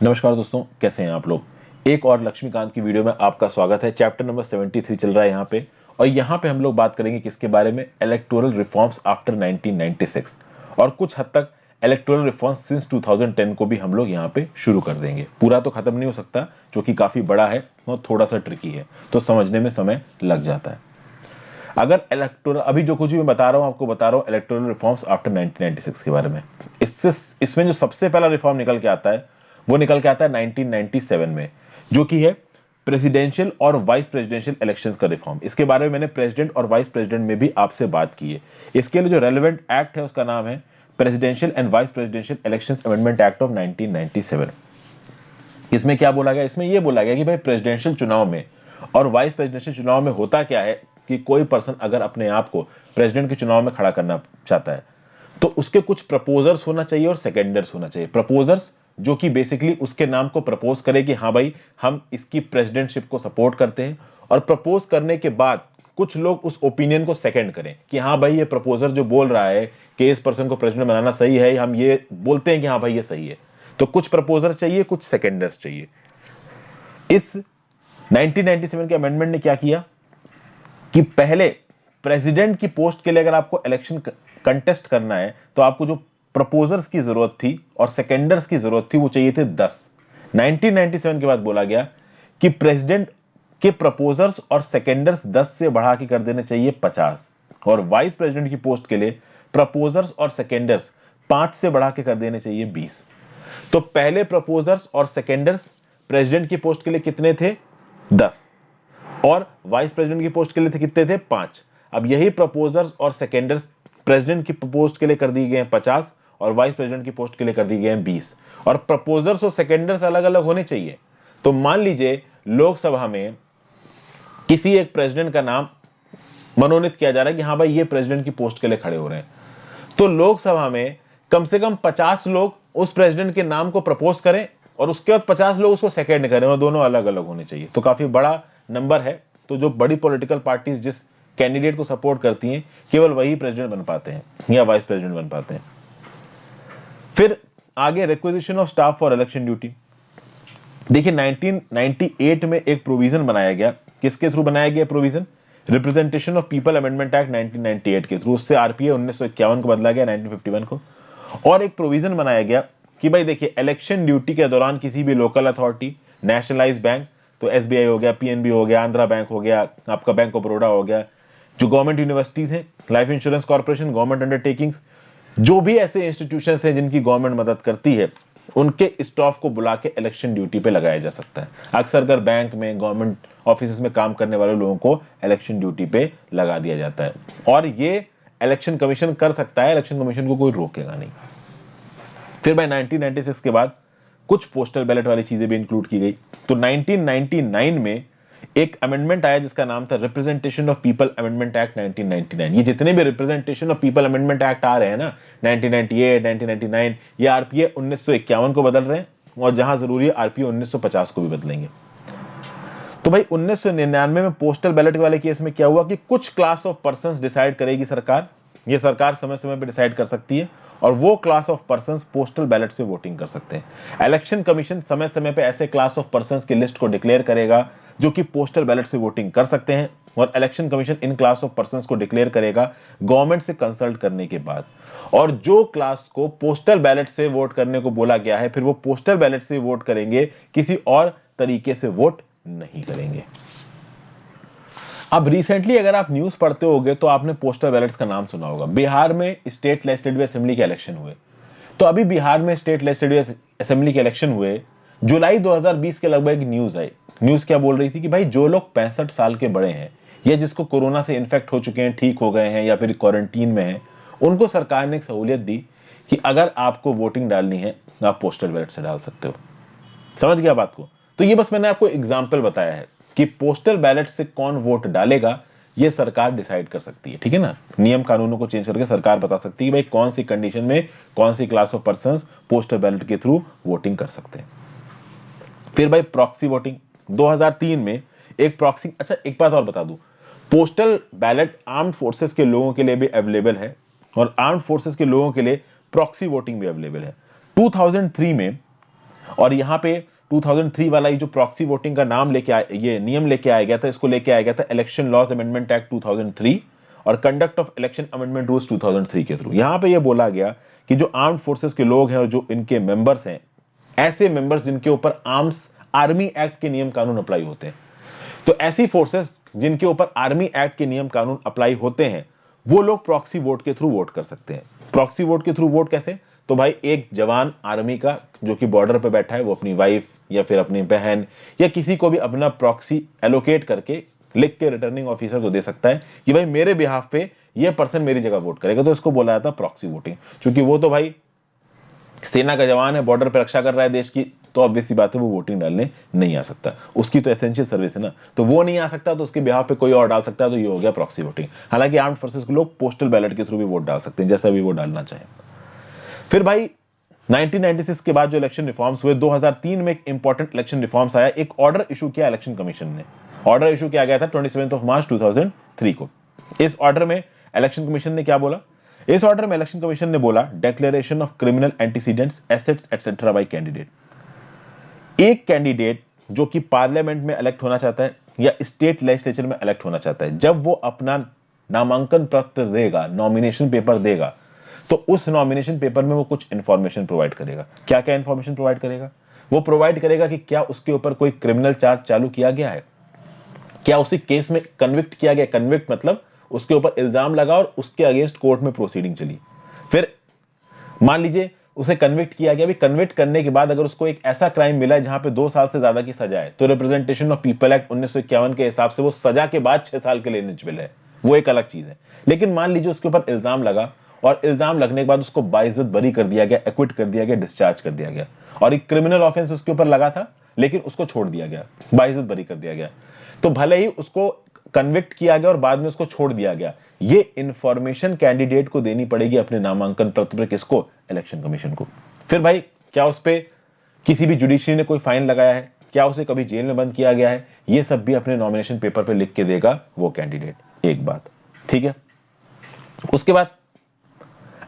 नमस्कार दोस्तों, कैसे हैं आप लोग। एक और लक्ष्मीकांत की वीडियो में आपका स्वागत है। चैप्टर नंबर 73 चल रहा है यहाँ पे, और यहाँ पे हम लोग बात करेंगे किसके बारे में, इलेक्टोरल रिफॉर्म्स आफ्टर 1996, और कुछ हद तक इलेक्टोरल रिफॉर्म्स सिंस 2010 को भी हम लोग यहाँ पे शुरू कर देंगे। पूरा तो खत्म नहीं हो सकता, जो कि काफी बड़ा है और थोड़ा सा ट्रिकी है, तो समझने में समय लग जाता है। अगर इलेक्टोरल, अभी जो कुछ भी मैं बता रहा हूँ आपको बता रहा हूँ इलेक्टोरल रिफॉर्म्स आफ्टर 1996 के बारे में। इसमें जो सबसे पहला रिफॉर्म निकल के आता है वो निकल के आता है 1997 में, जो कि है प्रेसिडेंशियल और वाइस प्रेसिडेंशियल इलेक्शंस का रिफॉर्म। इसके बारे में मैंने प्रेसिडेंट और वाइस प्रेसिडेंट में भी आपसे बात की है। इसके लिए जो रेलेवेंट एक्ट है उसका नाम है presidential and vice presidential elections amendment act of 1997। इसमें क्या बोला गया, इसमें यह बोला गया कि भाई प्रेसिडेंशियल चुनाव में और वाइस प्रेसिडेंशियल चुनाव में होता क्या है कि कोई पर्सन अगर अपने आप को प्रेसिडेंट के चुनाव में खड़ा करना चाहता है तो उसके कुछ प्रपोजर्स होना चाहिए और सेकेंडर्स होना चाहिए। प्रपोजर्स जो कि बेसिकली उसके नाम को प्रपोज करे कि हाँ भाई हम इसकी प्रेसिडेंटशिप को सपोर्ट करते हैं, और प्रपोज करने के बाद कुछ लोग उस ओपिनियन को सेकंड करें कि हाँ भाई ये प्रपोजर जो बोल रहा है कि इस पर्सन को प्रेसिडेंट बनाना सही है, हम ये बोलते हैं कि हाँ भाई ये सही है। तो कुछ प्रपोजर चाहिए, कुछ सेकेंडर्स चाहिए। इस 1997 के अमेंडमेंट ने क्या किया कि पहले प्रेसिडेंट की पोस्ट के लिए अगर आपको इलेक्शन कंटेस्ट करना है तो आपको जो प्रपोजर्स की जरूरत थी और सेकेंडर्स की जरूरत थी वो चाहिए थे 10। 1997 के बाद बोला गया कि प्रेसिडेंट के प्रपोजर्स और सेकेंडर्स 10 से बढ़ा के कर देने चाहिए 50, और वाइस प्रेसिडेंट की पोस्ट के लिए प्रपोजर्स और सेकेंडर्स 5 से बढ़ा के कर देने चाहिए 20। तो पहले प्रपोजर्स और सेकेंडर्स प्रेसिडेंट की पोस्ट के लिए कितने थे, 10, और वाइस प्रेसिडेंट की पोस्ट के लिए थे कितने थे, 5। अब यही प्रपोजर्स और सेकेंडर्स प्रेसिडेंट की पोस्ट के लिए कर दिए गए 50 और वाइस प्रेसिडेंट की पोस्ट के लिए कर दिए गए 20, और प्रपोजर्स और सेकेंडर्स अलग अलग होने चाहिए। तो मान लीजिए लोकसभा में किसी एक प्रेसिडेंट का नाम मनोनीत किया जा रहा है कि हाँ भाई ये प्रेसिडेंट की पोस्ट के लिए खड़े हो रहे हैं, तो लोकसभा में कम से कम 50 लोग उस प्रेसिडेंट के नाम को प्रपोज करें और उसके बाद 50 लोग उसको सेकेंड करें, और दोनों अलग अलग होने चाहिए। तो काफी बड़ा नंबर है। तो जो बड़ी पॉलिटिकल पार्टीज जिस कैंडिडेट को सपोर्ट करती हैं केवल वही प्रेसिडेंट बन पाते हैं या वाइस प्रेसिडेंट बन पाते हैं। फिर आगे requisition of staff for election duty. देखिए 1998 में एक प्रोविजन बनाया गया। किसके थ्रू बनाया गया provision, representation of people amendment act 1998 के थ्रू। उससे आरपीए 1951 को बदला गया 1951 को, और एक प्रोविजन बनाया गया कि भाई देखिए इलेक्शन ड्यूटी के दौरान किसी भी लोकल अथॉरिटी, नेशनलाइज बैंक, तो एसबीआई हो गया, पीएनबी हो गया, आंध्रा बैंक हो गया, आपका बैंक ऑफ बड़ौदा हो गया, जो गवर्नमेंट यूनिवर्सिटीज हैं, life insurance corporation, government undertakings, जो भी ऐसे इंस्टीट्यूशन हैं जिनकी गवर्नमेंट मदद करती है, उनके स्टाफ को बुला के इलेक्शन ड्यूटी पे लगाया जा सकता है। अक्सर अगर बैंक में, गवर्नमेंट ऑफिस में काम करने वाले लोगों को इलेक्शन ड्यूटी पे लगा दिया जाता है, और ये इलेक्शन कमीशन कर सकता है, इलेक्शन कमीशन को कोई रोकेगा नहीं। फिर भाई 1996 के बाद कुछ पोस्टल बैलेट वाली चीजें भी इंक्लूड की गई। तो 1999 में एक अमेंडमेंट आया जिसका नाम था representation of people amendment act 1999। ये जितने भी representation of people amendment act आ रहे हैं ना, 1998, 1999, ये आरपीए 1951 को बदल रहे हैं, और जहां जरूरी है आरपीए 1950 को भी बदलेंगे। तो भाई 1999 में पोस्टल बैलेट वाले केस में क्या हुआ कि कुछ क्लास ऑफ पर्संस डिसाइड करेगी सरकार। ये सरकार समय समय पर डिसाइड कर सकती है, और वो class of persons postal ballot से वोटिंग कर सकते हैं। इलेक्शन कमीशन समय समय पे ऐसे क्लास ऑफ पर्संस की लिस्ट को डिक्लेयर करेगा जो कि पोस्टल बैलेट से वोटिंग कर सकते हैं, और election commission in class of persons को डिक्लेयर करेगा गवर्नमेंट से कंसल्ट करने के बाद। और जो क्लास को पोस्टल बैलेट से वोट करने को बोला गया है फिर वो पोस्टल बैलेट से वोट करेंगे, किसी और तरीके से वोट नहीं करेंगे। अब रिसेंटली अगर आप न्यूज पढ़ते होगे तो आपने पोस्टल बैलेट्स का नाम सुना होगा। बिहार में स्टेट लेजिस्लेटिव असेंबली के इलेक्शन हुए। तो अभी बिहार में स्टेट लेजिस्लेटिव असेंबली के इलेक्शन हुए, जुलाई 2020 के लगभग एक न्यूज आई। न्यूज क्या बोल रही थी कि भाई जो लोग 65 साल के बड़े हैं या जिसको कोरोना से इन्फेक्ट हो चुके हैं, ठीक हो गए हैं या फिर क्वारंटीन में हैं, उनको सरकार ने एक सहूलियत दी कि अगर आपको वोटिंग डालनी है आप पोस्टल बैलेट से डाल सकते हो। समझ गया बात को। तो ये बस मैंने आपको एग्जाम्पल बताया है कि पोस्टल बैलेट से कौन वोट डालेगा ये सरकार डिसाइड कर सकती है, ठीक है ना। नियम कानूनों को चेंज करके सरकार बता सकती है भाई कौन सी कंडीशन में कौन सी class of persons postal ballot के थ्रू वोटिंग कर सकते हैं। फिर भाई प्रॉक्सी वोटिंग 2003 में एक प्रॉक्सी, अच्छा एक बात और बता दूं, पोस्टल बैलेट आर्म्ड फोर्सेस के लोगों के लिए भी अवेलेबल है, और आर्म्ड फोर्सेस के लोगों के लिए प्रॉक्सी वोटिंग भी अवेलेबल है। 2003 में और यहाँ पे 2003 वाला ये जो प्रॉक्सी वोटिंग का नाम लेके ये नियम लेके आया गया था, इसको लेके आया गया था इलेक्शन लॉज अमेंडमेंट एक्ट 2003 और conduct of election amendment rules 2003 के थ्रू। यहाँ पे ये बोला गया कि जो आर्म्ड फोर्सेस के लोग हैं और जो इनके मेंबर्स हैं, ऐसे मेंबर्स जिनके ऊपर आर्मी एक्ट के नियम कानून अप्लाई होते हैं, तो ऐसी फोर्सेस जिनके ऊपर आर्मी एक्ट के नियम कानून अप्लाई होते हैं, वो लोग प्रॉक्सी वोट के थ्रू वोट कर सकते हैं। प्रॉक्सी वोट के थ्रू वोट कैसे? तो भाई एक जवान आर्मी का जो कि बॉर्डर पे बैठा है, वो अपनी वाइफ या फिर अपनी बहन या किसी को भी अपना प्रॉक्सी एलोकेट करके लिख के रिटर्निंग ऑफिसर को दे सकता है कि भाई मेरे बिहाफ पे ये पर्सन मेरी जगह वोट करेगा। तो इसको बोला जाता है प्रॉक्सी वोटिंग। क्योंकि वो तो भाई सेना का जवान है, बॉर्डर पे रक्षा कर रहा है देश की, तो ऑब्वियस सी बात है वो वोटिंग डालने नहीं आ सकता। उसकी तो एसेंशियल सर्विस है ना, तो वो नहीं आ सकता, तो उसके बिहाफ पे कोई और डाल सकता है, तो ये हो गया प्रॉक्सी वोटिंग। हालांकि आर्म्ड फोर्सेस के लोग पोस्टल बैलेट के थ्रू भी वोट डाल सकते हैं, जैसा भी वो डालना चाहे। फिर भाई 1996 के बाद जो इलेक्शन रिफॉर्म्स हुए, 2003 में एक इंपॉर्टेंट इलेक्शन रिफॉर्म्स आया, एक ऑर्डर इशू किया इलेक्शन कमीशन ने। ऑर्डर इशू किया गया था 27 मार्च 2003 को। इस ऑर्डर में इलेक्शन कमीशन ने क्या बोला? इस ऑर्डर में इलेक्शन कमीशन ने बोला, declaration of criminal antecedents, assets etcetera bye candidate. एक कैंडिडेट जो कि पार्लियामेंट में इलेक्ट होना चाहता है या स्टेट लेजिस्लेचर में इलेक्ट होना चाहता है, जब वो अपना नामांकन पत्र देगा, नॉमिनेशन पेपर देगा, तो उस नॉमिनेशन पेपर में वो कुछ इंफॉर्मेशन प्रोवाइड करेगा। क्या क्या इंफॉर्मेशन प्रोवाइड करेगा? वो प्रोवाइड करेगा कि क्या उसके ऊपर कोई क्रिमिनल चार्ज चालू किया गया है, क्या उसी केस में कन्विक्ट किया गया। कन्विक्ट मतलब उसके ऊपर इल्जाम लगा और उसके अगेंस्ट कोर्ट में प्रोसीडिंग चली। फिर मान लीजिए उसे कन्विक्ट किया गया, भी कन्विक्ट करने के बाद अगर उसको एक ऐसा क्राइम मिला है जहां पे 2 साल से ज्यादा की सजा है, तो रिप्रेजेंटेशन ऑफ पीपल एक्ट 1951 के हिसाब से वो सजा के बाद 6 साल के लिए एलिजिबल है, वो एक अलग चीज है। लेकिन मान लीजिए उसके ऊपर इल्जाम लगा और इल्जाम लगने के बाद उसको बाइज्जत बरी कर दिया गया, एक्विट कर दिया गया, डिस्चार्ज कर दिया गया, और एक क्रिमिनल ऑफेंस उसके ऊपर लगा था लेकिन उसको छोड़ दिया गया, बाइज्जत बरी कर दिया गया, तो भले ही उसको कन्विक्ट किया गया और बाद में उसको छोड़ दिया गया, ये इंफॉर्मेशन कैंडिडेट को देनी पड़ेगी अपने नामांकन पत्र पर। किसको? इलेक्शन कमीशन को। फिर भाई क्या उस पे किसी भी जुडिशरी ने कोई फाइन लगाया है, क्या उसे कभी जेल में बंद किया गया है, ये सब भी अपने नॉमिनेशन पेपर पे लिख के देगा वो कैंडिडेट। एक बात, ठीक है। उसके बाद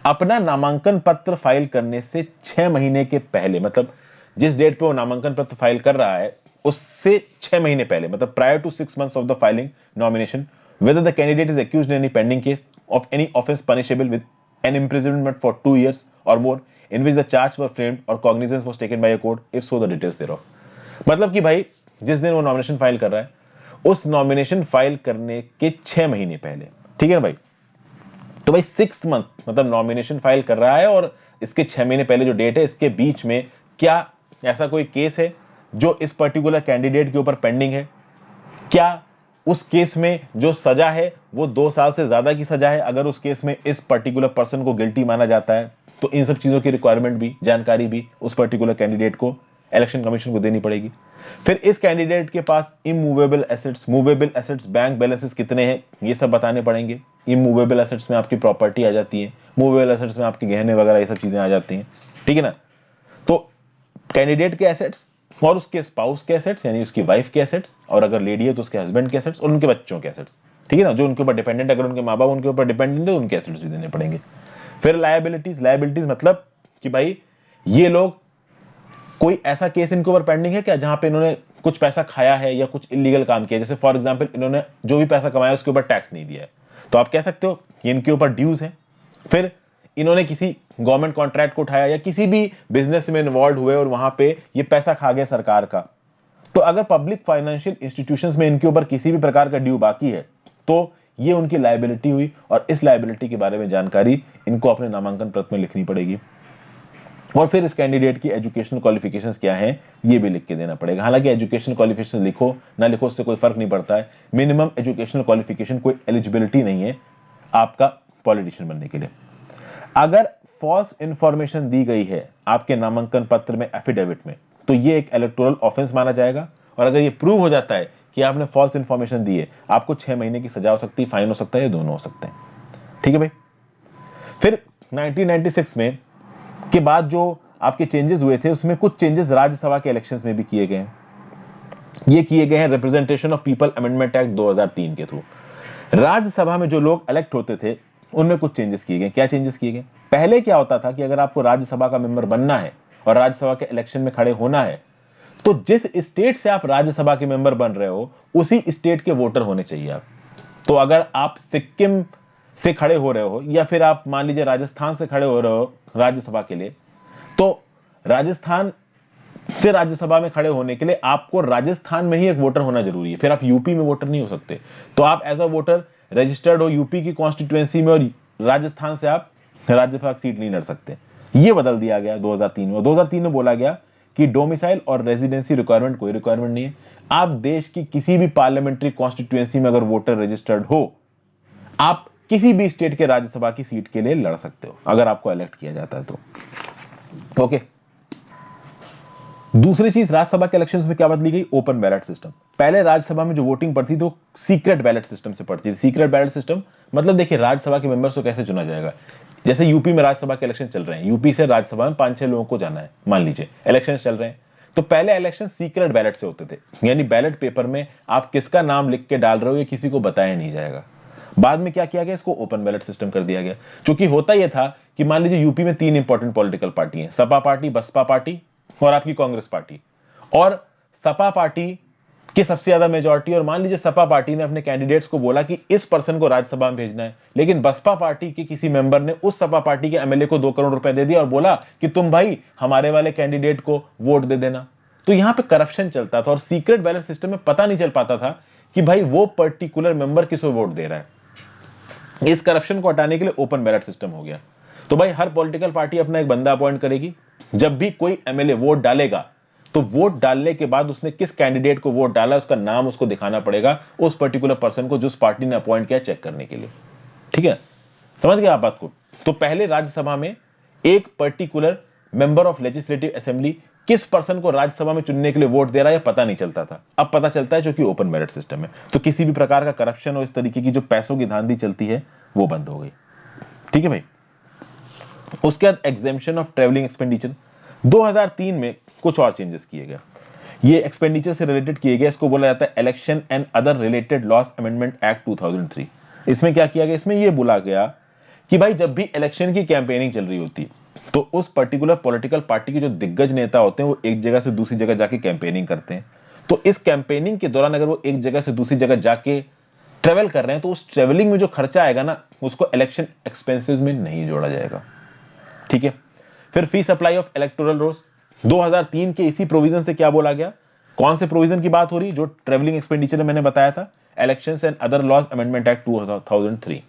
अपना नामांकन पत्र फाइल करने से 6 महीने के पहले, मतलब जिस डेट पे वो नामांकन पत्र फाइल कर रहा है उससे 6 महीने पहले, मतलब prior to 6 months of the filing nomination, whether the candidate is accused in any pending case of any offense punishable with an imprisonment for 2 years or more in which the charge were framed or cognizance was taken by a court, if so the details thereof। मतलब कि भाई जिस दिन वो nomination file कर रहा है, उस नॉमिनेशन फाइल करने के 6 महीने पहले, ठीक है ना भाई, तो भाई 6 month मतलब नॉमिनेशन फाइल कर रहा है और इसके 6 महीने पहले जो डेट है, इसके बीच में क्या ऐसा कोई केस है जो इस पर्टिकुलर कैंडिडेट के ऊपर पेंडिंग है? क्या उस केस में जो सजा है वो 2 साल से ज्यादा की सजा है? अगर उस केस में इस पर्टिकुलर पर्सन को गिल्टी माना जाता है, तो इन सब चीजों की रिक्वायरमेंट भी, जानकारी भी उस पर्टिकुलर कैंडिडेट को इलेक्शन कमीशन को देनी पड़ेगी। फिर इस कैंडिडेट के पास immovable assets, movable assets, bank balances कितने हैं, ये सब बताने पड़ेंगे। इमूवेबल एसेट्स में आपकी प्रॉपर्टी आ जाती है, मूवेबल एसेट्स में आपके गहने वगैरह ये सब चीजें आ जाती हैं, ठीक है ना। तो कैंडिडेट के एसेट्स और उसके स्पाउस के एसेट्स, यानी उसकी वाइफ के एसेट्स, और अगर लेडी है तो उसके हस्बैंड के एसेट्स और उनके बच्चों के एसेट्स, ठीक है ना, जो उनके ऊपर डिपेंडेंट, अगर उनके माँ बाप उनके ऊपर डिपेंडेंट है उनके एसेट्स भी देने पड़ेंगे। फिर लायबिलिटीज, लायबिलिटीज मतलब कि भाई ये लोग, कोई ऐसा केस इनके ऊपर पेंडिंग है क्या जहां पे इन्होंने कुछ पैसा खाया है या कुछ इलीगल काम किया, जैसे फॉर एग्जांपल इन्होंने जो भी पैसा कमाया उसके ऊपर टैक्स नहीं दिया है, तो आप कह सकते हो कि इनके ऊपर ड्यूज है। फिर इन्होंने किसी गवर्नमेंट कॉन्ट्रैक्ट को उठाया या किसी भी बिजनेस में इन्वॉल्व हुए और वहां पे ये पैसा खा गए सरकार का, तो अगर पब्लिक फाइनेंशियल इंस्टीट्यूशंस में इनके ऊपर किसी भी प्रकार का ड्यू बाकी है, तो ये उनकी लायबिलिटी हुई, और इस लायबिलिटी के बारे में जानकारी इनको अपने नामांकन पत्र में लिखनी पड़ेगी। और फिर इस कैंडिडेट की एजुकेशनल क्वालिफिकेशंस क्या हैं, ये भी लिख के देना पड़ेगा। हालांकि एजुकेशनल क्वालिफिकेशन लिखो ना लिखो उससे कोई फर्क नहीं पड़ता है, मिनिमम एजुकेशनल क्वालिफिकेशन कोई एलिजिबिलिटी नहीं है आपका पॉलिटिशियन बनने के लिए। अगर फॉल्स इंफॉर्मेशन दी गई है आपके नामांकन पत्र में, एफिडेविट में, तो ये एक इलेक्टोरल ऑफेंस माना जाएगा, और अगर ये प्रूव हो जाता है कि आपने फॉल्स इंफॉर्मेशन दी है, आपको 6 महीने की सजा हो सकती है, फाइन हो सकता है, ये दोनों हो सकते हैं, ठीक है भाई। फिर 1996 में के बाद जो आपके चेंजेस हुए थे, उसमें कुछ चेंजेस राज्यसभा के इलेक्शंस में भी किए गए हैं। ये किए गए हैं representation of people amendment act 2003 के थ्रू। राज्यसभा में जो लोग इलेक्ट होते थे उनमें कुछ चेंजेस किए गए। क्या चेंजेस किए गए? पहले क्या होता था कि अगर आपको राज्यसभा का मेंबर बनना है और राज्यसभा के इलेक्शन में खड़े होना है, तो जिस स्टेट से आप राज्यसभा के मेंबर बन रहे हो उसी स्टेट के वोटर होने चाहिए आप। तो अगर आप सिक्किम से खड़े हो रहे हो या फिर आप मान लीजिए राजस्थान से खड़े हो रहे हो राज्यसभा के लिए, तो राजस्थान से राज्यसभा में खड़े होने के लिए आपको राजस्थान में ही एक वोटर होना जरूरी है, फिर आप यूपी में वोटर नहीं हो सकते। तो आप एज अ वोटर रजिस्टर्ड हो यूपी की कॉन्स्टिट्यूएंसी में और राजस्थान से आप राज्यसभा की सीट नहीं लड़ सकते। ये बदल दिया गया 2003 में। 2003 में बोला गया कि डोमिसाइल और रेजिडेंसी रिक्वायरमेंट कोई रिक्वायरमेंट नहीं है, आप देश की किसी भी पार्लियामेंट्री कॉन्स्टिट्यूएंसी में अगर वोटर रजिस्टर्ड हो, आप किसी भी स्टेट के राज्यसभा की सीट के लिए लड़ सकते हो अगर आपको इलेक्ट किया जाता है तो। ओके, दूसरी चीज, राज्यसभा के इलेक्शंस में क्या बदली गई? Open ballot system. पहले राज्यसभा में जो वोटिंग पड़ती थी वो सीक्रेट बैलेट सिस्टम से पड़ती थी। सीक्रेट बैलेट सिस्टम मतलब देखिए राज्यसभा के मेंबर्स को कैसे चुना जाएगा। जैसे यूपी में राज्यसभा के इलेक्शन चल रहे हैं, यूपी से राज्यसभा में 5-6 लोगों को जाना है, मान लीजिए इलेक्शन चल रहे हैं, तो पहले इलेक्शन सीक्रेट बैलेट से होते थे, यानी बैलेट पेपर में आप किसका नाम लिख के डाल रहे हो ये किसी को बताया नहीं जाएगा। बाद में क्या किया गया, इसको ओपन बैलेट सिस्टम कर दिया गया। क्योंकि होता यह था कि मान लीजिए यूपी में 3 इंपॉर्टेंट पॉलिटिकल पार्टी हैं, सपा पार्टी, बसपा पार्टी और आपकी कांग्रेस पार्टी, और सपा पार्टी की सबसे ज्यादा मेजॉरिटी, और मान लीजिए सपा पार्टी ने अपने कैंडिडेट्स को बोला कि इस पर्सन को राज्यसभा में भेजना है, लेकिन बसपा पार्टी के किसी मेंबर ने उस सपा पार्टी के एमएलए को 2 करोड़ रुपए दे दिया और बोला कि तुम भाई हमारे वाले कैंडिडेट को वोट दे देना। तो यहां पे करप्शन चलता था और सीक्रेट बैलेट सिस्टम में पता नहीं चल पाता था कि भाई वो पर्टिकुलर मेंबर किसको वोट दे रहा है। इस करप्शन को हटाने के लिए ओपन बैलेट सिस्टम हो गया। तो भाई हर पॉलिटिकल पार्टी अपना एक बंदा अपॉइंट करेगी, जब भी कोई एमएलए वोट डालेगा तो वोट डालने के बाद उसने किस कैंडिडेट को वोट डाला उसका नाम उसको दिखाना पड़ेगा उस पर्टिकुलर पर्सन को, जो उस पार्टी ने अपॉइंट किया, चेक करने के लिए। ठीक है, समझ गए आप बात को? तो पहले राज्यसभा में एक particular member of legislative assembly किस पर्सन को राज्यसभा में चुनने के लिए वोट दे रहा है पता नहीं चलता था, अब पता चलता है जो कि ओपन बैलेट सिस्टम है। तो किसी भी प्रकार का करप्शन और इस तरीके की जो पैसों की धांधली चलती है वो बंद हो गई। ठीक है भाई। उसके बाद एग्जेम्पशन ऑफ ट्रेवलिंग एक्सपेंडिचर 2003 में कुछ और चेंजेस किए गए। ये एक्सपेंडिचर से रिलेटेड किए गए, इसको बोला जाता है election and other related loss amendment act 2003। इसमें क्या किया गया, इसमें यह बोला गया कि भाई जब भी इलेक्शन की कैंपेनिंग चल रही होती तो उस पर्टिकुलर पॉलिटिकल पार्टी के जो दिग्गज नेता होते हैं वो एक जगह से दूसरी जगह जाके कैंपेनिंग करते हैं। तो इस कैंपेनिंग के दौरान अगर वो एक जगह से दूसरी जगह जाके ट्रेवल कर रहे हैं तो उस ट्रेवलिंग में जो खर्चा आएगा ना उसको इलेक्शन एक्सपेंसेस में नहीं जोड़ा जाएगा। ठीक है। फिर फी सप्लाई ऑफ इलेक्टोरल रोल्स 2003 के इसी प्रोविजन से क्या बोला गया, कौन से प्रोविजन की बात हो रही, जो ट्रेवलिंग एक्सपेंडिचर मैंने बताया था, elections and other laws amendment act 2003।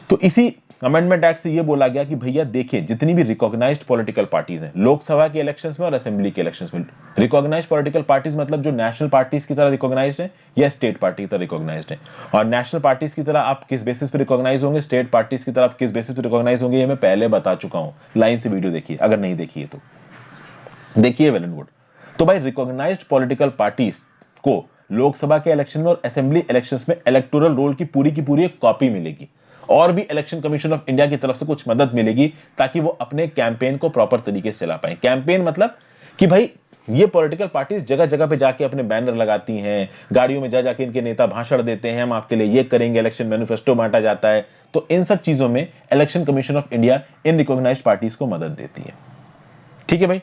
तो इसी अमेंडमेंट एक्ट से यह बोला गया कि भैया देखिए जितनी भी रिकॉग्नाइज्ड पॉलिटिकल पार्टीज हैं लोकसभा के इलेक्शंस में और असेंबली के इलेक्शंस में, रिकॉग्नाइज्ड पॉलिटिकल पार्टीज मतलब जो नेशनल पार्टीज की तरह रिकॉग्नाइज्ड है या स्टेट पार्टी की तरह रिकॉग्नाइज्ड है। और नेशनल पार्टीज की तरह आप किस बेसिस पे रिकॉग्नाइज होंगे, स्टेट पार्टीज की तरह आप किस बेसिस पे रिकॉग्नाइज होंगे, ये मैं पहले बता चुका हूं, लाइन से वीडियो देखिए अगर नहीं देखिए तो देखिए, वेल एंड गुड। तो भाई रिकॉग्नाइज्ड पॉलिटिकल पार्टीज को लोकसभा के इलेक्शन में और असेंबली इलेक्शंस में इलेक्टोरल रोल की पूरी एक कॉपी मिलेगी और भी इलेक्शन कमीशन ऑफ इंडिया की तरफ से कुछ मदद मिलेगी ताकि वो अपने कैंपेन को प्रॉपर तरीके से चला पाए। कैंपेन मतलब कि भाई ये पॉलिटिकल पार्टीज जगह जगह पे जाके अपने बैनर लगाती हैं, गाड़ियों में जा जाके इनके नेता भाषण देते हैं, हम आपके लिए ये करेंगे, इलेक्शन मैनिफेस्टो बांटा जाता है। तो इन सब चीजों में इलेक्शन कमीशन ऑफ इंडिया इन रिकॉग्नाइज्ड पार्टीज को मदद देती है। ठीक है भाई।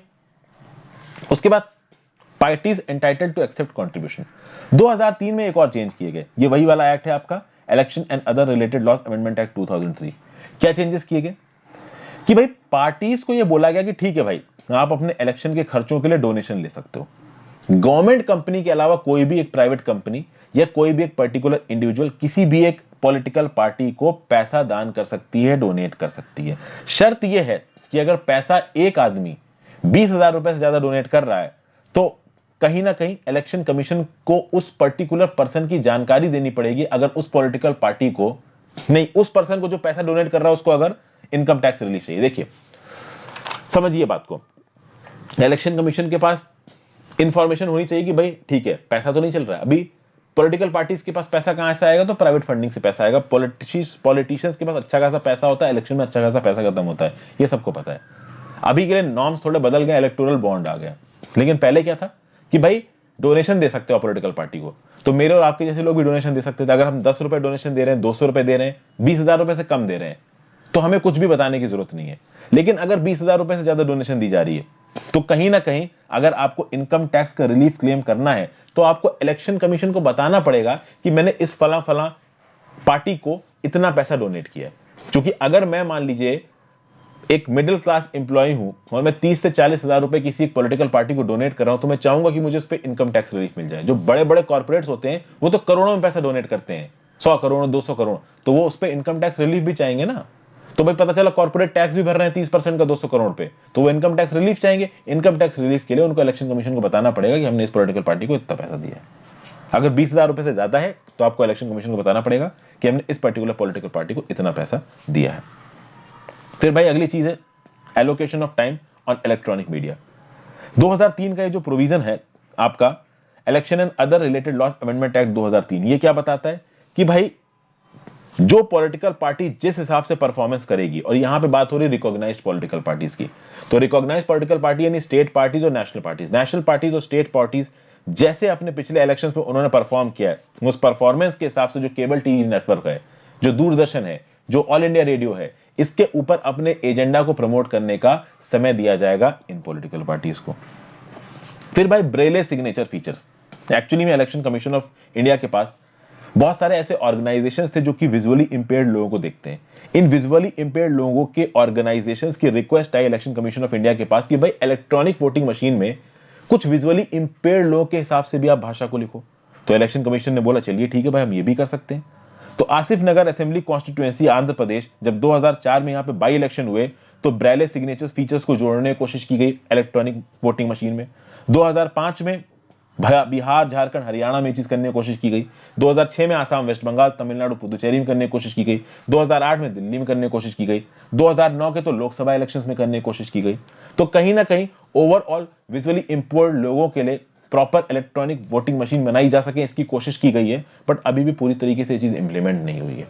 उसके बाद parties entitled to accept contribution 2003 में एक और चेंज किए गए, ये वही वाला एक्ट है आपका election and other related loss amendment act 2003। क्या चेंजेस किए गए कि भाई पार्टीज को यह बोला गया कि ठीक है भाई आप अपने इलेक्शन के खर्चों के लिए डोनेशन ले सकते हो, गवर्नमेंट कंपनी के अलावा कोई भी एक प्राइवेट कंपनी या कोई भी एक पर्टिकुलर इंडिविजुअल किसी भी एक पॉलिटिकल पार्टी को पैसा दान कर सकती है, डोनेट कर सकती है। शर्त यह है कि अगर पैसा एक आदमी 20,000 रुपए से ज्यादा डोनेट कर रहा है तो कहीं ना कहीं इलेक्शन कमीशन को उस पर्टिकुलर पर्सन की जानकारी देनी पड़ेगी, अगर उस पॉलिटिकल पार्टी को नहीं, उस पर्सन को जो पैसा डोनेट कर रहा है उसको अगर इनकम टैक्स रिलीफ चाहिए। देखिए समझिए बात को, इलेक्शन कमीशन के पास इंफॉर्मेशन होनी चाहिए कि भाई ठीक है पैसा तो नहीं चल रहा है, अभी पॉलिटिकल पार्टीज के पास पैसा कहां से आएगा, तो प्राइवेट फंडिंग से पैसा आएगा। पॉलिटिशियंस के पास अच्छा खासा पैसा होता है, इलेक्शन में अच्छा खासा पैसा खत्म होता है, ये सबको पता है। अभी के लिए नॉर्म्स थोड़े बदल गए, इलेक्टोरल बॉन्ड आ गया, लेकिन पहले क्या था कि भाई डोनेशन दे सकते हो पॉलिटिकल पार्टी को, तो मेरे और आपके जैसे लोग भी डोनेशन दे सकते थे। अगर हम 10 रुपए डोनेशन दे रहे हैं, 200 रुपए दे रहे हैं, 20,000 रुपए से कम दे रहे हैं, तो हमें कुछ भी बताने की जरूरत नहीं है। लेकिन अगर 20,000 रुपए से ज्यादा डोनेशन दी जा रही है तो कहीं ना कहीं अगर आपको इनकम टैक्स का रिलीफ क्लेम करना है तो आपको इलेक्शन कमीशन को बताना पड़ेगा कि मैंने इस फला फला पार्टी को इतना पैसा डोनेट किया है। क्योंकि अगर मैं मान लीजिए एक मिडिल क्लास इंप्लॉय हूं और मैं 30 से 40,000 रुपए किसी एक पॉलिटिकल पार्टी को डोनेट कर रहा हूं तो मैं चाहूंगा कि मुझे उस पर इनकम टैक्स रिलीफ मिल जाए। जो बड़े बड़े कॉर्पोरेट्स होते हैं वो तो करोड़ों में पैसा डोनेट करते हैं, 100 करोड़ 200 करोड़, तो वो उस पर इनकम टैक्स रिलीफ भी चाहेंगे ना। तो भाई पता चला कॉर्पोरेट टैक्स भी भर रहे हैं 30% का 200 करोड़ पे, तो वो इनकम टैक्स रिलीफ चाहेंगे। इनकम टैक्स रिलीफ के लिए उनको इलेक्शन कमीशन को बताना पड़ेगा कि हमने इस पॉलिटिकल पार्टी को इतना पैसा दिया है। अगर 20,000 रुपए से ज्यादा है तो आपको इलेक्शन कमीशन को बताना पड़ेगा कि हमने इस पर्टिकुलर पॉलिटिकल पार्टी को इतना पैसा दिया है। फिर भाई अगली चीज है allocation of time on electronic media. 2003 का ये जो प्रोविजन है आपका election and other related laws amendment act 2003, ये क्या बताता है कि भाई जो पॉलिटिकल पार्टी जिस हिसाब से परफॉर्मेंस करेगी, और यहां पे बात हो रही है रिकॉग्नाइज्ड पॉलिटिकल पार्टीज की, तो रिकॉग्नाइज्ड पॉलिटिकल पार्टी यानी स्टेट पार्टीज और नेशनल पार्टीज। नेशनल पार्टीज और स्टेट पार्टीज जैसे अपने पिछले इलेक्शंस में उन्होंने परफॉर्म किया है, उस परफॉर्मेंस के हिसाब से जो केबल टीवी नेटवर्क है, जो दूरदर्शन है, जो ऑल इंडिया रेडियो है, इसके ऊपर अपने एजेंडा को प्रमोट करने का समय दिया जाएगा इन पॉलिटिकल पार्टीज को। फिर भाई ब्रेले सिग्नेचर फीचर्स। एक्चुअली में इलेक्शन कमीशन ऑफ इंडिया के पास बहुत सारे ऐसे ऑर्गेनाइजेशंस थे जो कि विजुअली इंपेयर्ड लोगों को देखते हैं। इन विजुअली इंपेयर्ड लोगों के ऑर्गेनाइजेशंस की request I election commission of India के पास कि भाई इलेक्ट्रॉनिक वोटिंग मशीन में कुछ विजुअली इंपेयर्ड लोगों के हिसाब से भी आप भाषा को लिखो। तो इलेक्शन कमीशन ने बोला चलिए ठीक है भाई, हम ये भी कर सकते हैं। तो आसिफ नगर असेंबली कॉन्स्टिट्यूएंसी आंध्र प्रदेश, जब 2004 में यहाँ पे बाई इलेक्शन हुए तो ब्रेले सिग्नेचर फीचर्स को जोड़ने की कोशिश की गई इलेक्ट्रॉनिक वोटिंग मशीन में। 2005 में बिहार, झारखंड, हरियाणा में चीज करने की कोशिश की गई। 2006 में आसाम, वेस्ट बंगाल, तमिलनाडु, पुदुचेरी में करने की कोशिश की गई। 2008 में दिल्ली में करने की कोशिश की गई। 2009 के तो लोकसभा इलेक्शंस में करने की कोशिश की गई। तो कहीं ना कहीं ओवरऑल विजुअली इंपोर्ड लोगों के लिए प्रॉपर इलेक्ट्रॉनिक वोटिंग मशीन बनाई जा सके इसकी कोशिश की गई है, बट अभी भी पूरी तरीके से ये चीज इंप्लीमेंट नहीं हुई है।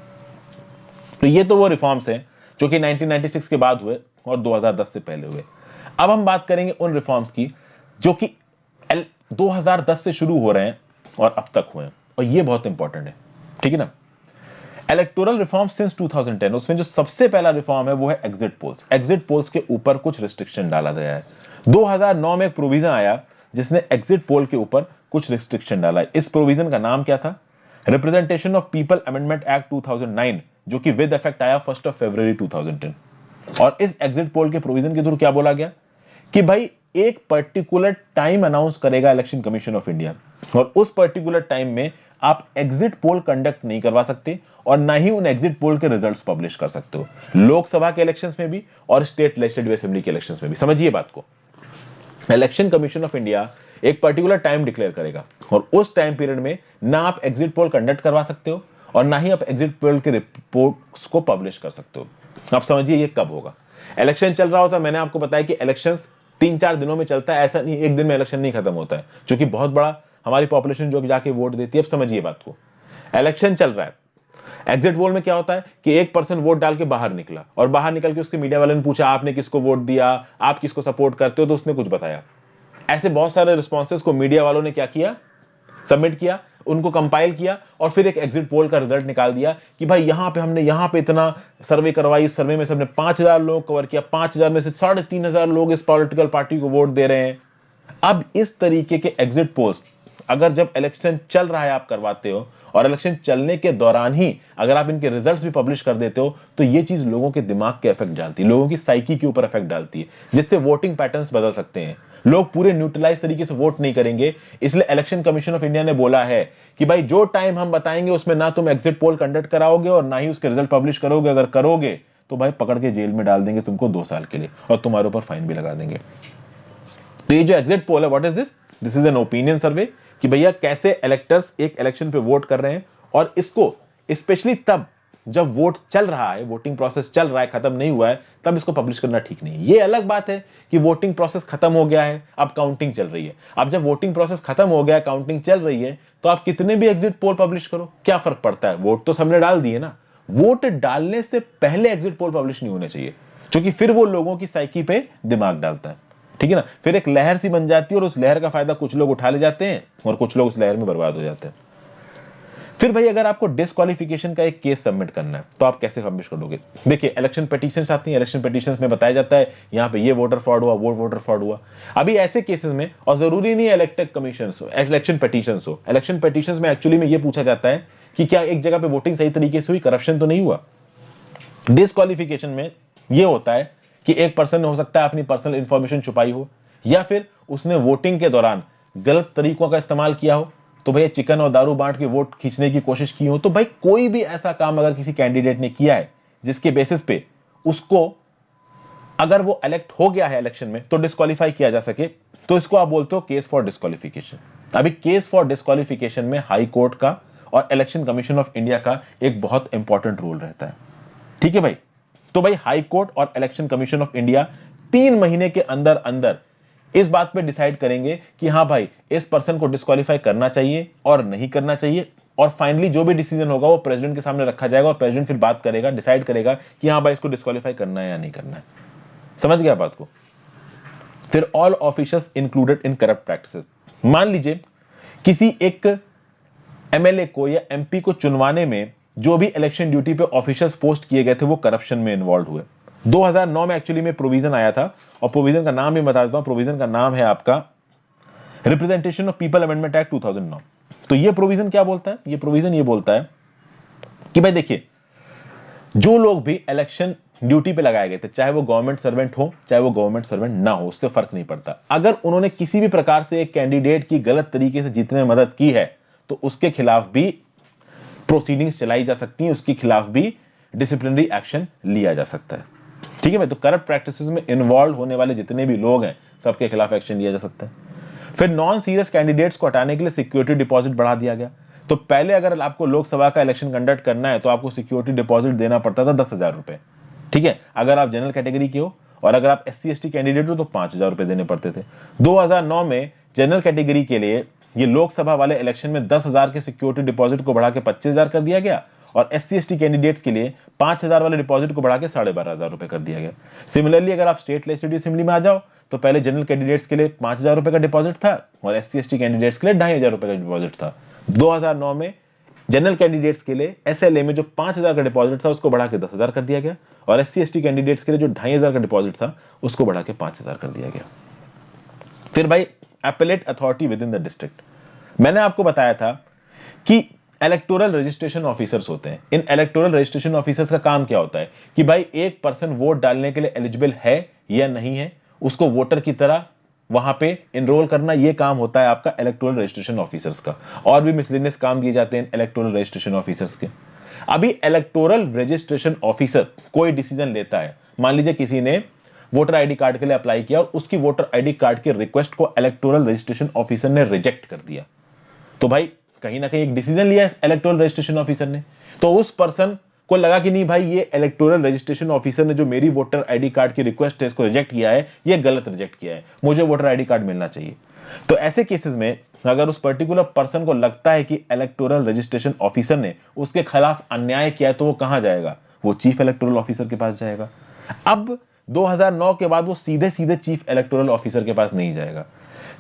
तो ये तो वो रिफॉर्म्स हैं जो कि 1996 के बाद हुए और 2010 से पहले हुए। अब हम बात करेंगे उन रिफॉर्म्स की जो कि 2010 से शुरू हो रहे हैं और अब तक हुए हैं, और ये बहुत इंपॉर्टेंट है, ठीक है ना। इलेक्टोरल रिफॉर्म सिंस 2010, उसमें जो सबसे पहला रिफॉर्म है वो है एग्जिट पोल्स। एग्जिट पोल्स के ऊपर कुछ रिस्ट्रिक्शन डाला गया है। 2009 में एक प्रोविजन आया जिसने एग्जिट पोल के ऊपर कुछ रिस्ट्रिक्शन डाला है। इस प्रोविजन का नाम क्या था? Representation of people amendment act 2009, जो कि विद इफेक्ट आया 1 फरवरी 2010। और इस एग्जिट पोल के प्रोविजन के थ्रू क्या बोला गया कि भाई एक पर्टिकुलर टाइम अनाउंस करेगा इलेक्शन कमीशन ऑफ इंडिया, और उस पर्टिकुलर टाइम में आप एग्जिट पोल कंडक्ट नहीं करवा सकते और ना ही उन एग्जिट पोल के रिजल्ट्स पब्लिश कर सकते हो, लोकसभा के इलेक्शंस में भी और स्टेट लेजिस्लेटिव असेंबली के इलेक्शंस में भी। समझिए बात को, इलेक्शन कमीशन ऑफ इंडिया एक पर्टिकुलर टाइम डिक्लेयर करेगा और उस टाइम पीरियड में ना आप एग्जिट पोल कंडक्ट करवा सकते हो और ना ही आप एग्जिट पोल के रिपोर्ट्स को पब्लिश कर सकते हो। आप समझिए ये कब होगा? इलेक्शन चल रहा होता है, मैंने आपको बताया कि इलेक्शंस 3-4 दिनों में चलता है, ऐसा नहीं एक दिन में इलेक्शन नहीं खत्म होता है, क्योंकि बहुत बड़ा हमारी पॉपुलेशन जो जाके वोट देती है। अब समझिए बात को, इलेक्शन चल रहा है, एग्जिट पोल में क्या होता है कि एक पर्सन वोट डाल के बाहर निकला और बाहर निकल के उसके मीडिया वाले ने पूछा आपने किसको वोट दिया, आप किसको सपोर्ट करते हो, तो उसने कुछ बताया। ऐसे बहुत सारे रिस्पॉन्सेस को मीडिया वालों ने क्या किया, सबमिट किया, उनको कंपाइल किया और फिर एक एग्जिट पोल का रिजल्ट निकाल दिया कि भाई यहां पे हमने यहां पे इतना सर्वे करवाई, इस सर्वे में से हमने 5,000 लोग कवर किया, 5,000 में से 3,500 लोग इस पॉलिटिकल पार्टी को वोट दे रहे हैं। अब इस तरीके के एग्जिट पोल्स अगर जब इलेक्शन चल रहा है आप करवाते हो और इलेक्शन चलने के दौरान ही अगर आप इनके रिजल्ट्स भी पब्लिश कर देते हो तो ये चीज लोगों के दिमाग के इफेक्ट डालती है, लोगों की साइकी के ऊपर इफेक्ट डालती है, जिससे वोटिंग पैटर्न्स बदल सकते हैं। लोग पूरे न्यूट्रलाइज तरीके से वोट नहीं करेंगे। इसलिए इलेक्शन कमीशन ऑफ इंडिया ने बोला है कि भाई जो टाइम हम बताएंगे उसमें ना तुम एग्जिट पोल कंडक्ट कराओगे और ना ही उसके रिजल्ट पब्लिश करोगे। अगर करोगे तो भाई पकड़ के जेल में डाल देंगे तुमको 2 साल के लिए और तुम्हारे ऊपर फाइन भी लगा देंगे। तो ये जो एग्जिट पोल है, what is this? This is an opinion survey कि भैया कैसे इलेक्टर्स एक इलेक्शन पे वोट कर रहे हैं, और इसको स्पेशली तब जब वोट चल रहा है, वोटिंग प्रोसेस चल रहा है, खत्म नहीं हुआ है, तब इसको पब्लिश करना ठीक नहीं है। ये अलग बात है कि वोटिंग प्रोसेस खत्म हो गया है, अब काउंटिंग चल रही है। अब जब वोटिंग प्रोसेस खत्म हो गया, काउंटिंग चल रही है, तो आप कितने भी एग्जिट पोल पब्लिश करो, क्या फर्क पड़ता है? वोट तो सबने डाल दिए ना। वोट डालने से पहले एग्जिट पोल पब्लिश नहीं होने चाहिए, क्योंकि फिर वो लोगों की साइकी पे दिमाग डालता है, ठीक है ना। फिर एक लहर सी बन जाती है और उस लहर का फायदा कुछ लोग उठा ले जाते हैं और कुछ लोग उस लहर में बर्बाद हो जाते हैं। फिर भाई अगर आपको डिस्क्वालिफिकेशन का एक केस सबमिट करना है तो आप कैसे सबमिट करोगे? देखिए इलेक्शन पिटीशंस आती हैं, इलेक्शन पिटीशंस में बताया जाता है यहाँ पे ये वोटर फ्रॉड हुआ, वो वोटर फ्रॉड हुआ। अभी ऐसे केसेस में, और जरूरी नहीं इलेक्टेड कमीशन हो, इलेक्शन पिटीशंस हो, इलेक्शन पिटीशंस में एक्चुअली में ये पूछा जाता है कि क्या एक जगह पे वोटिंग सही तरीके से हुई, करप्शन तो नहीं हुआ। डिस्क्वालिफिकेशन में ये होता है कि एक पर्सन ने हो सकता है अपनी पर्सनल इंफॉर्मेशन छुपाई हो, या फिर उसने वोटिंग के दौरान गलत तरीकों का इस्तेमाल किया हो, तो भैया चिकन और दारू बांट के वोट खींचने की कोशिश की हो। तो भाई कोई भी ऐसा काम अगर किसी कैंडिडेट ने किया है जिसके बेसिस पे उसको, अगर वो इलेक्ट हो गया है इलेक्शन में, तो डिस्क्वालीफाई किया जा सके, तो इसको आप बोलते हो केस फॉर डिस्क्वालिफिकेशन। अभी केस फॉर डिस्क्वालिफिकेशन में हाई कोर्ट का और इलेक्शन कमीशन ऑफ इंडिया का एक बहुत इंपॉर्टेंट रोल रहता है। ठीक है भाई, तो भाई हाई कोर्ट और इलेक्शन कमीशन ऑफ इंडिया 3 महीने के अंदर अंदर इस बात पे डिसाइड करेंगे कि हाँ भाई इस पर्सन को डिस्क्वालीफाई करना चाहिए और नहीं करना चाहिए। और फाइनली जो भी डिसीजन होगा वो प्रेसिडेंट के सामने रखा जाएगा और प्रेसिडेंट फिर बात करेगा, डिसाइड करेगा कि हाँ भाई इसको डिस्क्वालीफाई करना है या नहीं करना है। समझ गया बात को? फिर all officers included in corrupt practices. मान लीजिए किसी एक एमएलए को या एमपी को चुनवाने में जो भी इलेक्शन ड्यूटी पे ऑफिसर्स पोस्ट किए गए थे वो करप्शन में इन्वॉल्व हुए। 2009 में एक्चुअली में प्रोविजन आया था, और प्रोविजन का नाम भी बता देता हूं। प्रोविजन का नाम है आपका representation of people amendment act 2009। तो ये प्रोविजन क्या बोलता है? ये प्रोविजन ये बोलता है कि भाई देखिए, जो लोग भी इलेक्शन ड्यूटी पे लगाए गए थे, चाहे वो गवर्नमेंट सर्वेंट हो चाहे वो गवर्नमेंट सर्वेंट ना हो, उससे फर्क नहीं पड़ता, अगर उन्होंने किसी भी प्रकार से एक कैंडिडेट की गलत तरीके से जीतने में मदद की है तो उसके खिलाफ भी प्रोसीडिंग्स चलाई जा सकती हैं, उसके खिलाफ भी डिसिप्लिनरी एक्शन लिया जा सकता है। ठीक है भाई, तो करप्ट प्रैक्टिसेस में इन्वॉल्व होने वाले जितने भी लोग हैं सबके खिलाफ एक्शन लिया जा सकता है। फिर नॉन सीरियस कैंडिडेट्स को हटाने के लिए सिक्योरिटी डिपॉजिट बढ़ा दिया गया। तो पहले अगर आपको लोकसभा का इलेक्शन कंडक्ट करना है तो आपको सिक्योरिटी डिपॉजिट देना पड़ता था 10,000 रुपए। ठीक है, अगर आप जनरल कैटेगरी के हो, और अगर आप SC ST कैंडिडेट हो तो 5,000 रुपए देने पड़ते थे। 2009 में जनरल कैटेगरी के लिए ये लोकसभा वाले इलेक्शन में 10,000 के सिक्योरिटी डिपॉजिट को बढ़ा के 25,000 कर दिया गया, और SC ST कैंडिडेट्स के लिए 5,000 वाले डिपॉजिट को बढ़ा के 12,500 रुपए कर दिया गया। सिमिलरली अगर आप स्टेट लेजिस्लेटिव असेंबली में आ जाओ तो पहले जनरल कैंडिडेट्स के लिए 5,000 रुपए का डिपॉजिट था, और SC ST कैंडिडेट्स के लिए 2,500 रुपए का डिपॉजिट था। 2009 में जनरल कैंडिडेट्स के लिए SLA में जो 5,000 का डिपॉजिट था उसको बढ़ा के 10,000 कर दिया गया, और SC ST कैंडिडेट्स के लिए जो 2,500 का डिपॉजिट था उसको बढ़ा के 5,000 कर दिया गया। फिर भाई appellate authority with in the district. मैंने आपको बताया था कि इलेक्टोरल रजिस्ट्रेशन ऑफिसर्स होते हैं। इन इलेक्टोरल रजिस्ट्रेशन ऑफिसर्स का काम क्या होता है कि भाई एक पर्सन वोट डालने के लिए एलिजिबल है या नहीं है, उसको वोटर की तरह वहां पे एनरोल करना, ये काम होता है आपका इलेक्टोरल रजिस्ट्रेशन ऑफिसर्स का। और भी मिसलेनियस काम दिए जाते हैं इलेक्टोरल रजिस्ट्रेशन ऑफिसर्स के। अभी इलेक्टोरल रजिस्ट्रेशन ऑफिसर कोई डिसीजन लेता है, मान लीजिए किसी ने वोटर आईडी कार्ड के लिए अप्लाई किया और उसकी वोटर आईडी कार्ड की रिक्वेस्ट को इलेक्टोरल रजिस्ट्रेशन ऑफिसर ने रिजेक्ट कर दिया, तो भाई कहीं ना कहीं एक डिसीजन लिया इलेक्टोरल रजिस्ट्रेशन ऑफिसर ने। तो उस पर्सन को लगा कि नहीं भाई ये इलेक्टोरल रजिस्ट्रेशन ऑफिसर ने जो मेरी वोटर आईडी कार्ड की रिक्वेस्ट है इसको रिजेक्ट किया है, ये गलत रिजेक्ट किया है, मुझे वोटर आईडी कार्ड मिलना चाहिए। तो ऐसे केसेस में अगर उस पर्टिकुलर पर्सन को लगता है कि इलेक्टोरल रजिस्ट्रेशन ऑफिसर ने उसके खिलाफ अन्याय किया है, तो वो कहां जाएगा? वो चीफ इलेक्टोरल ऑफिसर के पास जाएगा। अब 2009 के बाद वो सीधे सीधे चीफ इलेक्टोरल ऑफिसर के पास नहीं जाएगा।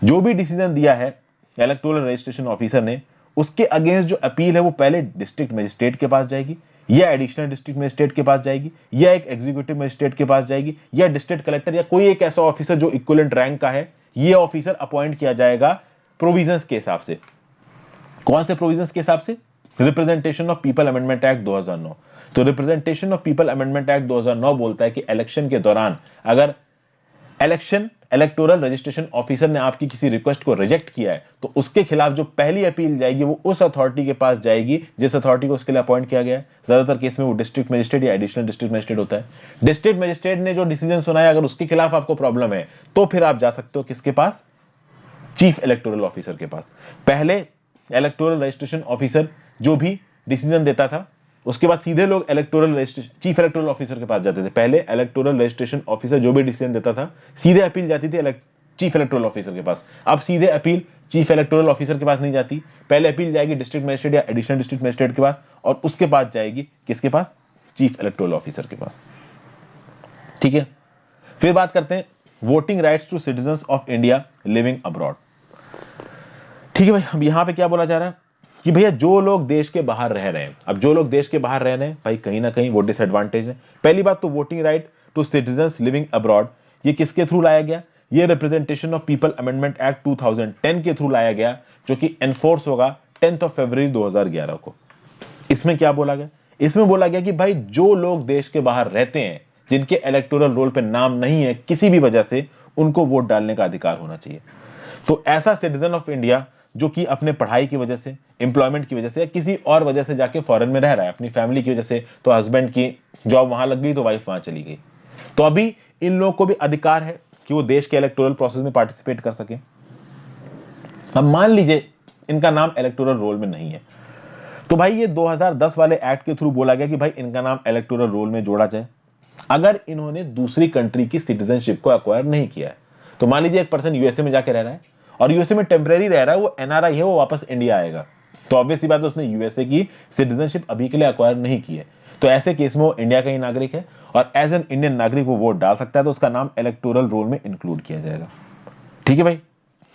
जो भी डिसीजन दिया है इलेक्टोरल रजिस्ट्रेशन ऑफिसर ने, उसके अगेंस्ट जो अपील है वो पहले डिस्ट्रिक्ट मजिस्ट्रेट के पास जाएगी, या एडिशनल डिस्ट्रिक्ट मजिस्ट्रेट के पास जाएगी, या एक एग्जीक्यूटिव मजिस्ट्रेट के पास जाएगी, या डिस्ट्रिक्ट कलेक्टर, या कोई एक ऐसा ऑफिसर जो इक्विवेलेंट रैंक का है। ये ऑफिसर अपॉइंट किया जाएगा प्रोविजंस के हिसाब से। कौन से प्रोविजंस के हिसाब से? Representation of people amendment act 2009। तो representation of people amendment act 2009 बोलता है कि इलेक्शन के दौरान अगर इलेक्टोरल रजिस्ट्रेशन ऑफिसर ने आपकी किसी रिक्वेस्ट को रिजेक्ट किया है तो उसके खिलाफ जो पहली अपील जाएगी वो उस अथॉरिटी के पास जाएगी जिस अथॉरिटी को उसके लिए अपॉइंट किया गया है। ज्यादातर केस में वो डिस्ट्रिक्ट मजिस्ट्रेट या एडिशनल डिस्ट्रिक्ट मजिस्ट्रेट होता है। डिस्ट्रिक्ट मजिस्ट्रेट ने जो डिसीजन सुनाया, अगर उसके खिलाफ आपको प्रॉब्लम है तो फिर आप जा सकते हो किसके पास? चीफ इलेक्टोरल ऑफिसर के पास। पहले इलेक्टोरल रजिस्ट्रेशन ऑफिसर जो भी डिसीजन देता था, उसके बाद सीधे लोग चीफ इलेक्टोरल ऑफिसर के पास जाते थे। पहले इलेक्टोरल रजिस्ट्रेशन ऑफिसर जो भी डिसीजन देता था, सीधे अपील जाती थी चीफ इलेक्टोरल ऑफिसर के पास। अब सीधे अपील चीफ इलेक्टोरल ऑफिसर के पास नहीं जाती, पहले अपील जाएगी डिस्ट्रिक्ट मजिस्ट्रेट या एडिशनल डिस्ट्रिक्ट मजिस्ट्रेट के पास, और उसके बाद जाएगी किसके पास? चीफ इलेक्टोरल ऑफिसर के पास। ठीक है, फिर बात करते हैं voting rights to citizens of India living abroad. ठीक है भाई, अब यहां पे क्या बोला जा रहा है कि भैया जो लोग देश के बाहर रह रहे हैं, अब जो लोग देश के बाहर रह रहे हैं भाई कहीं ना कहीं वो डिसएडवांटेज है। पहली बात तो voting right to citizens living abroad, ये किसके थ्रू लाया गया? ये representation of people amendment act 2010 के थ्रू लाया गया, जो कि एनफोर्स होगा 10 फरवरी 2011 को। इसमें क्या बोला गया? इसमें बोला गया कि भाई जो लोग देश के बाहर रहते हैं, जिनके इलेक्टोरल रोल पे नाम नहीं है किसी भी वजह से, उनको वोट डालने का अधिकार होना चाहिए। तो ऐसा सिटीजन ऑफ इंडिया जो कि अपने पढ़ाई की वजह से, एम्प्लॉयमेंट की वजह से या किसी और वजह से जाके फॉरेन में रह रहा है, अपनी फैमिली की वजह से, तो हस्बैंड की जॉब वहां लग गई तो वाइफ वहां चली गई, तो अभी इन लोगों को भी अधिकार है कि वो देश के इलेक्टोरल प्रोसेस में पार्टिसिपेट कर सके। अब मान लीजिए इनका नाम इलेक्टोरल रोल में नहीं है, तो भाई ये 2010 वाले एक्ट के थ्रू बोला गया कि भाई इनका नाम इलेक्टोरल रोल में जोड़ा जाए अगर इन्होंने दूसरी कंट्री की सिटीजनशिप को एक्वायर नहीं किया है। तो मान लीजिए एक पर्सन यूएसए में जाके रह रहा है और यूएसए में टेम्परेरी रह रहा है, वो एनआरआई है, वो वापस इंडिया आएगा, तो ऑब्वियस सी बात है उसने यूएसए की सिटीजनशिप अभी के लिए एक्वायर नहीं की है, तो ऐसे केस में वो इंडिया का ही नागरिक है और एज एन इंडियन नागरिक वो वोट डाल सकता है, तो उसका नाम इलेक्टोरल रोल में इंक्लूड किया जाएगा। ठीक है भाई,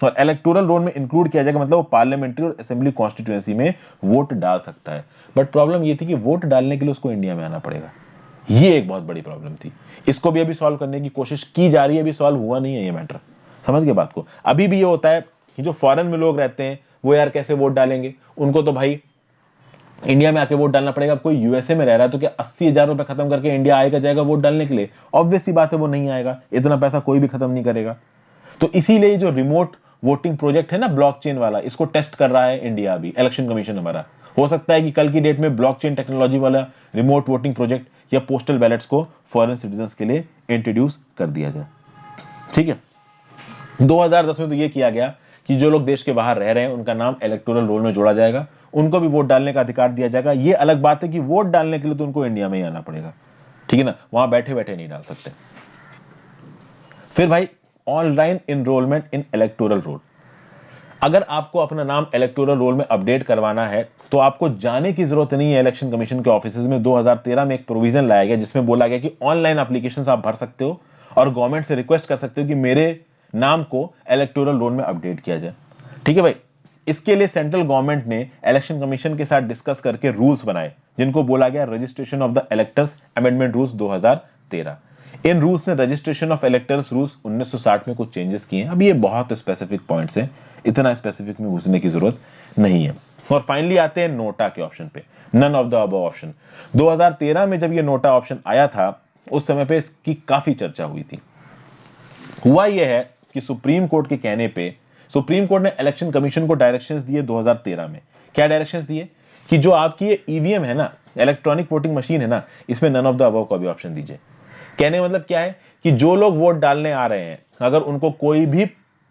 और इलेक्टोरल रोल में इंक्लूड किया जाएगा मतलब वो पार्लियामेंट्री और असेंबली कॉन्स्टिट्यूएंसी में वोट डाल सकता है। बट प्रॉब्लम ये थी कि वोट डालने के लिए उसको इंडिया में आना पड़ेगा, ये एक बहुत बड़ी प्रॉब्लम थी। इसको भी अभी सॉल्व करने की कोशिश की जा रही है, अभी सॉल्व हुआ नहीं है ये मैटर, समझ गए बात को। अभी भी ये होता है कि जो फॉरेन में लोग रहते हैं वो यार कैसे वोट डालेंगे, उनको तो भाई इंडिया में आके वोट डालना पड़ेगा। अब कोई यूएसए में रह रहा है तो क्या 80,000 रुपए खत्म करके इंडिया आएगा जाएगा वोट डालने के लिए? ऑब्वियस सी बात है वो नहीं आएगा, इतना पैसा कोई भी खत्म नहीं करेगा। तो इसीलिए जो रिमोट वोटिंग प्रोजेक्ट है ना ब्लॉकचेन वाला, इसको टेस्ट कर रहा है इंडिया अभी, इलेक्शन कमीशन हमारा। हो सकता है कि कल की डेट में ब्लॉकचेन टेक्नोलॉजी वाला रिमोट वोटिंग प्रोजेक्ट या पोस्टल बैलेट्स को फॉरेन सिटीजंस के लिए इंट्रोड्यूस कर दिया जाए। ठीक है, 2010 में तो ये किया गया कि जो लोग देश के बाहर रह रहे हैं उनका नाम इलेक्टोरल रोल में जोड़ा जाएगा, उनको भी वोट डालने का अधिकार दिया जाएगा। ये अलग बात है कि वोट डालने के लिए तो उनको इंडिया में ही आना पड़ेगा, ठीक है ना, वहां बैठे बैठे नहीं डाल सकते। फिर भाई ऑनलाइन इनरोलमेंट इन इलेक्टोरल रोल, अगर आपको अपना नाम इलेक्टोरल रोल में अपडेट करवाना है तो आपको जाने की जरूरत नहीं है इलेक्शन कमीशन के ऑफिसेज में। 2013 में एक प्रोविजन लाया गया जिसमें बोला गया कि ऑनलाइन एप्लीकेशंस आप भर सकते हो और गवर्नमेंट से रिक्वेस्ट कर सकते हो कि मेरे नाम को इलेक्टोरल रोल में अपडेट किया जाए। ठीक है भाई, इसके लिए सेंट्रल गवर्नमेंट ने इलेक्शन कमीशन के साथ डिस्कस करके रूल्स बनाए जिनको बोला गया registration of the electors amendment rules 2013। In rules ने रजिस्ट्रेशन ऑफ इलेक्टर्स रूल्स 1960 में कुछ चेंजेस किए हैं। अब ये बहुत स्पेसिफिक पॉइंट्स हैं, इतना स्पेसिफिक में घुसने की जरूरत नहीं है। और फाइनली आते हैं नोटा के ऑप्शन पे, none of the above option. 2013 में जब ये नोटा ऑप्शन आया था उस समय पे इसकी काफी चर्चा हुई थी। हुआ यह है कि सुप्रीम कोर्ट के कहने पे सुप्रीम कोर्ट ने इलेक्शन कमीशन को डायरेक्शंस दिए 2013 में। क्या डायरेक्शंस दिए कि जो आपकी ये ईवीएम है ना, इलेक्ट्रॉनिक वोटिंग मशीन है ना, इसमें नन ऑफ द अबव का भी ऑप्शन दीजिए। कहने का मतलब क्या है कि जो लोग वोट डालने आ रहे हैं अगर उनको कोई भी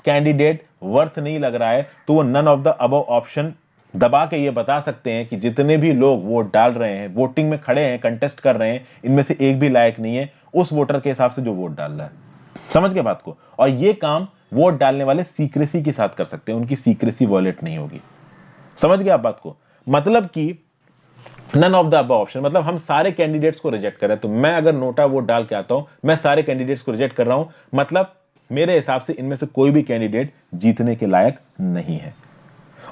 कैंडिडेट वर्थ नहीं लग रहा है तो वो none of the above option दबा के ये बता सकते हैं कि जितने भी लोग वोट डाल रहे हैं, वोटिंग में खड़े हैं, कंटेस्ट कर रहे हैं, इनमें से एक भी लायक नहीं है उस वोटर के हिसाब से जो वोट डाल रहा है। समझ गए बात को। और ये काम वोट डालने वाले सीक्रेसी के साथ कर सकते हैं, उनकी सीक्रेसी वॉयलेट नहीं होगी। समझ गए आप बात को। मतलब कि none of the above option मतलब हम सारे कैंडिडेट्स को रिजेक्ट कर रहे हैं। तो मैं अगर नोटा वोट डाल के आता हूं, मैं सारे कैंडिडेट्स को रिजेक्ट कर रहा हूं, मतलब मेरे हिसाब से इनमें से कोई भी कैंडिडेट जीतने के लायक नहीं है।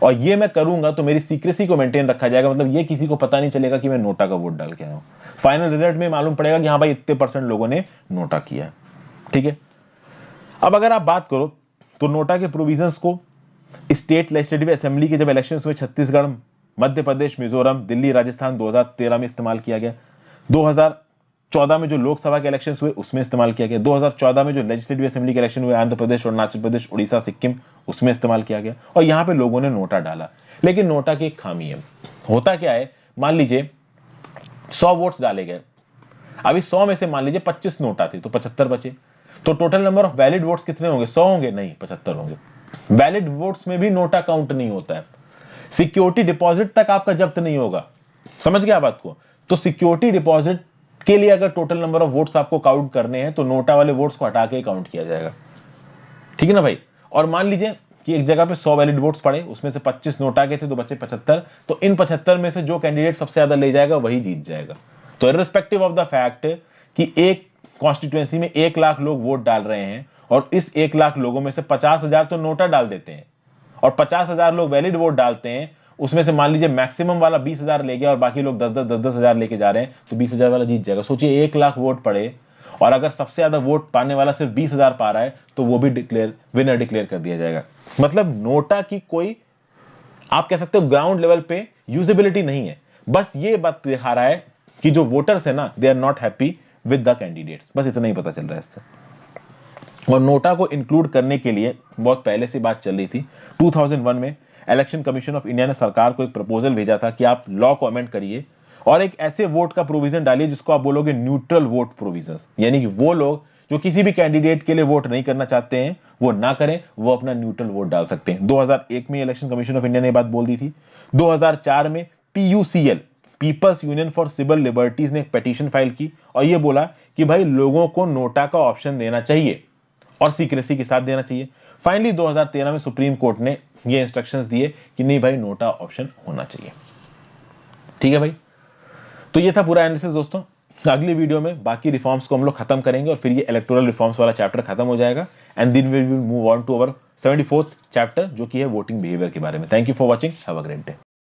और ये मैं करूंगा तो मेरी सीक्रेसी को मेंटेन रखा जाएगा, मतलब ये किसी को पता नहीं चलेगा कि मैं नोटा का वोट डाल के आया हूं। फाइनल रिजल्ट में मालूम पड़ेगा कि हाँ भाई इतने % लोगों ने नोटा किया है। ठीक है, अब अगर आप बात करो तो नोटा के प्रोविजंस को स्टेट लेजिस्लेटिव असेंबली के जब इलेक्शंस हुए छत्तीसगढ़, मध्य प्रदेश, मिजोरम, दिल्ली, राजस्थान 2013 में इस्तेमाल किया गया। 2014 में जो लोकसभा के इलेक्शंस हुए उसमें इस्तेमाल किया गया। 2014 में जो लेजिस्लेटिव असेंबली के इलेक्शन हुए आंध्र प्रदेश, अरुणाचल प्रदेश, उड़ीसा, सिक्किम, उसमें इस्तेमाल किया गया। और यहां पे लोगों ने नोटा डाला। लेकिन नोटा की एक खामी है। होता क्या है, मान लीजिए 100 वोट्स डाले गए, अभी 100 में से मान लीजिए 25 नोटा थे तो 75 बचे, तो total number of valid votes कितने होंगे? 100 होंगे? नहीं, 75 होंगे। वैलिड वोट्स में भी नोटा काउंट नहीं होता है। सिक्योरिटी डिपॉजिट तक आपका जब्त नहीं होगा। समझ गया बात को। तो सिक्योरिटी डिपॉजिट के लिए अगर टोटल नंबर ऑफ वोट्स आपको काउंट करने हैं तो नोटा वाले वोट्स को हटा के काउंट किया जाएगा। ठीक है ना भाई। और मान लीजिए कि एक जगह पे 100 वैलिड वोट्स पड़े, उसमें से 25 नोटा के थे तो बचे 75, तो इन 75 में से जो कैंडिडेट सबसे ज्यादा ले जाएगा वही जीत जाएगा। तो इर्रिस्पेक्टिव ऑफ द फैक्ट कि एक कॉन्स्टिट्यूएंसी में 1 लाख लोग वोट डाल रहे हैं और इस 1 लाख लोगों में से 50,000 तो नोटा डाल देते हैं और 50,000 लोग वैलिड वोट डालते हैं, उसमें से मान लीजिए मैक्सिमम वाला 20,000 ले गया और बाकी लोग 10,000 लेके जा रहे हैं, तो 20,000 वाला जीत जाएगा। सोचिए 1 लाख वोट पड़े और अगर सबसे ज्यादा वोट पाने वाला सिर्फ 20,000 पा रहा है तो वो भी विनर डिक्लेयर कर दिया जाएगा। मतलब नोटा की कोई, आप कह सकते हो, ग्राउंड लेवल पे यूजेबिलिटी नहीं है। बस ये बात दिखा रहा है कि जो वोटर्स है ना, they are not happy with the candidates. बस इतना ही पता चल रहा है इससे। और नोटा को इंक्लूड करने के लिए बहुत पहले से बात चल रही थी। 2001 में इलेक्शन कमीशन ऑफ इंडिया ने सरकार को एक प्रपोजल भेजा था कि आप लॉ को अमेंड करिए और एक ऐसे वोट का प्रोविजन डालिए जिसको आप बोलोगे न्यूट्रल वोट प्रोविजंस, यानी कि वो लोग जो किसी भी कैंडिडेट के लिए वोट नहीं करना चाहते हैं वो ना करें, वो अपना न्यूट्रल वोट डाल सकते हैं। 2001 में इलेक्शन कमीशन ऑफ इंडिया ने बात बोल दी थी। 2004 में PUCL, people's union for civil liberties ने एक पिटीशन फाइल की और ये बोला कि भाई लोगों को नोटा का ऑप्शन देना चाहिए और सीक्रेसी के साथ देना चाहिए। फाइनली 2013 में सुप्रीम कोर्ट ने ये इंस्ट्रक्शंस दिए कि नहीं भाई, नोटा ऑप्शन होना चाहिए। ठीक है भाई, तो ये था पूरा एनालिसिस दोस्तों। अगली वीडियो में बाकी रिफॉर्म्स को हम लोग खत्म करेंगे और फिर ये इलेक्टोरल रिफॉर्म्स वाला चैप्टर खत्म हो जाएगा and then we will move on to our 74th chapter जो कि है वोटिंग बिहेवियर के बारे में। Thank you for watching, have a great day.